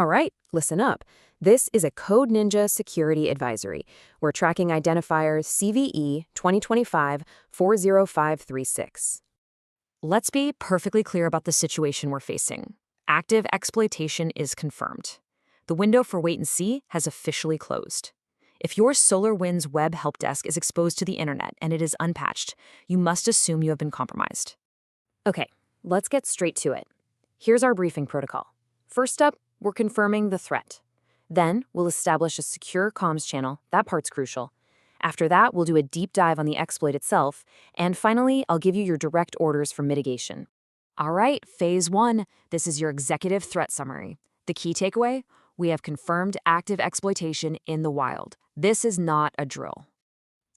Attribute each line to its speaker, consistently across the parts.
Speaker 1: All right, listen up. This is a Code Ninja security advisory. We're tracking identifier CVE-2025-40536.
Speaker 2: Let's be perfectly clear about the situation we're facing. Active exploitation is confirmed. The window for wait and see has officially closed. If your SolarWinds Web Help Desk is exposed to the internet and it is unpatched, you must assume you have been compromised.
Speaker 1: Okay, let's get straight to it. Here's our briefing protocol. First up, we're confirming the threat. Then, we'll establish a secure comms channel. That part's crucial. After that, we'll do a deep dive on the exploit itself. And finally, I'll give you your direct orders for mitigation.
Speaker 2: All right, Phase 1. This is your executive threat summary. The key takeaway? We have confirmed active exploitation in the wild. This is not a drill.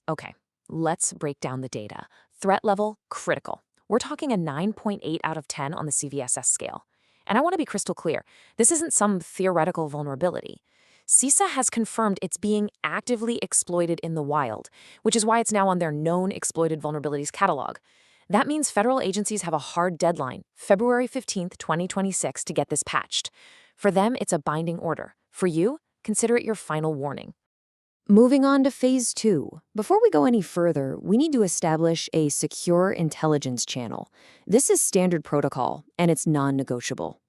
Speaker 2: Okay, let's break down the data. Threat level, critical. We're talking a 9.8 out of 10 on the CVSS scale. And I want to be crystal clear, this isn't some theoretical vulnerability. CISA has confirmed it's being actively exploited in the wild, which is why it's now on their Known Exploited Vulnerabilities catalog. That means federal agencies have a hard deadline, February 15th, 2026, to get this patched. For them, it's a binding order. For you, consider it your final warning.
Speaker 1: Moving on to Phase 2. Before we go any further, we need to establish a secure intelligence channel. This is standard protocol, and it's non-negotiable.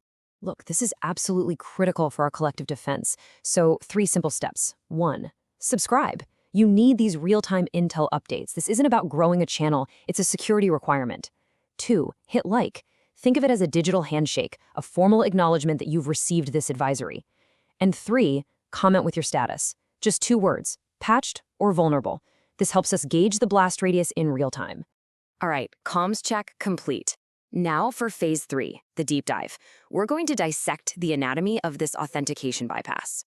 Speaker 2: Look, this is absolutely critical for our collective defense. So 3 simple steps. 1, subscribe. You need these real-time intel updates. This isn't about growing a channel, it's a security requirement. 2, hit like. Think of it as a digital handshake, a formal acknowledgement that you've received this advisory. And 3, comment with your status. Just 2 words, patched or vulnerable. This helps us gauge the blast radius in real time.
Speaker 1: All right, comms check complete. Now for Phase 3, the deep dive. We're going to dissect the anatomy of this authentication bypass.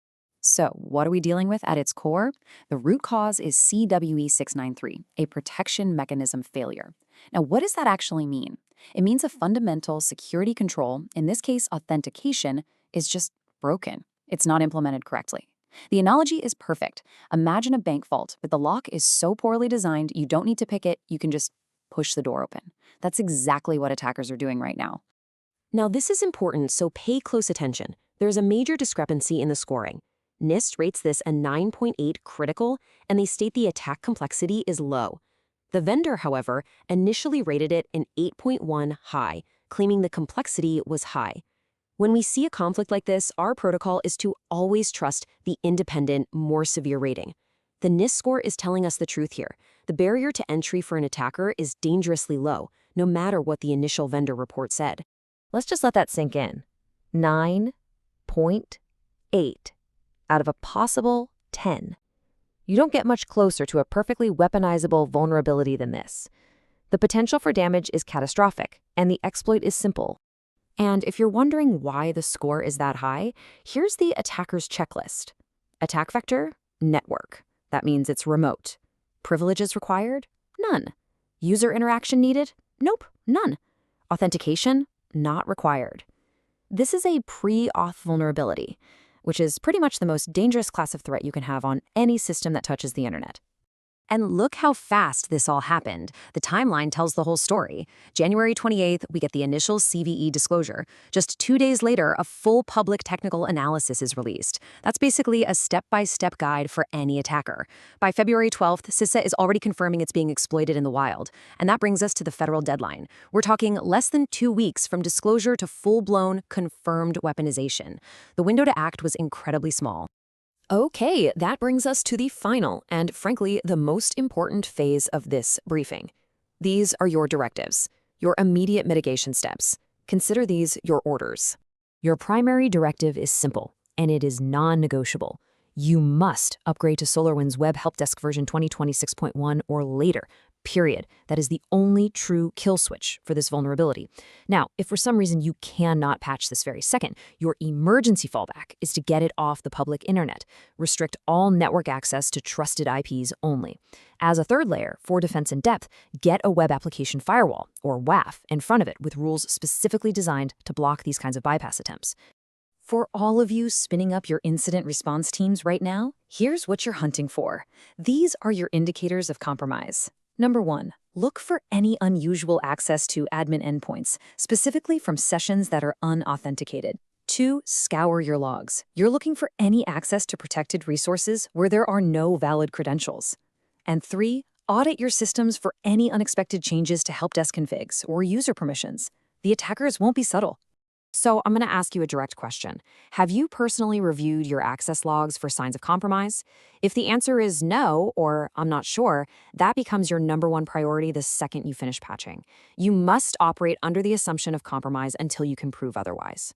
Speaker 3: So, what are we dealing with at its core? The root cause is CWE-693, a protection mechanism failure. Now, what does that actually mean? It means a fundamental security control, in this case authentication, is just broken. It's not implemented correctly. The analogy is perfect. Imagine a bank vault, but the lock is so poorly designed you don't need to pick it, you can just push the door open. That's exactly what attackers are doing right now.
Speaker 2: Now, this is important, so pay close attention. There's a major discrepancy in the scoring. NIST rates this a 9.8 critical, and they state the attack complexity is low. The vendor, however, initially rated it an 8.1 high, claiming the complexity was high. When we see a conflict like this, our protocol is to always trust the independent, more severe rating. The NIST score is telling us the truth here. The barrier to entry for an attacker is dangerously low, no matter what the initial vendor report said.
Speaker 1: Let's just let that sink in. 9.8 out of a possible 10. You don't get much closer to a perfectly weaponizable vulnerability than this. The potential for damage is catastrophic, and the exploit is simple. And if you're wondering why the score is that high, here's the attacker's checklist. Attack vector? Network. That means it's remote. Privileges required? None. User interaction needed? Nope, none. Authentication? Not required. This is a pre-auth vulnerability, which is pretty much the most dangerous class of threat you can have on any system that touches the internet. And look how fast this all happened. The timeline tells the whole story. January 28th, we get the initial CVE disclosure. Just 2 days later, a full public technical analysis is released. That's basically a step-by-step guide for any attacker. By February 12th, CISA is already confirming it's being exploited in the wild. And that brings us to the federal deadline. We're talking less than 2 weeks from disclosure to full-blown, confirmed weaponization. The window to act was incredibly small. Okay, that brings us to the final and, frankly, the most important phase of this briefing. These are your directives, your immediate mitigation steps. Consider these your orders. Your primary directive is simple, and it is non-negotiable. You must upgrade to SolarWinds Web Help Desk version 2026.1 or later, period. That is the only true kill switch for this vulnerability. Now, if for some reason you cannot patch this very second, your emergency fallback is to get it off the public internet. Restrict all network access to trusted IPs only. As a third layer, for defense in depth, get a web application firewall, or WAF, in front of it with rules specifically designed to block these kinds of bypass attempts. For all of you spinning up your incident response teams right now, here's what you're hunting for. These are your indicators of compromise. Number 1, look for any unusual access to admin endpoints, specifically from sessions that are unauthenticated. 2. Scour your logs. You're looking for any access to protected resources where there are no valid credentials. And 3. Audit your systems for any unexpected changes to help desk configs or user permissions. The attackers won't be subtle.
Speaker 2: So I'm going to ask you a direct question. Have you personally reviewed your access logs for signs of compromise? If the answer is no, or I'm not sure, that becomes your #1 priority the second you finish patching. You must operate under the assumption of compromise until you can prove otherwise.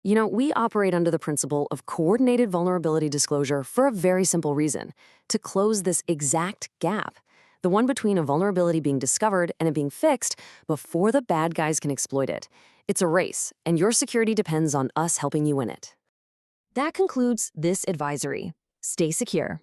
Speaker 2: You know, we operate under the principle of coordinated vulnerability disclosure for a very simple reason: to close this exact gap. The one between a vulnerability being discovered and it being fixed before the bad guys can exploit it. It's a race, and your security depends on us helping you win it. That concludes this advisory. Stay secure.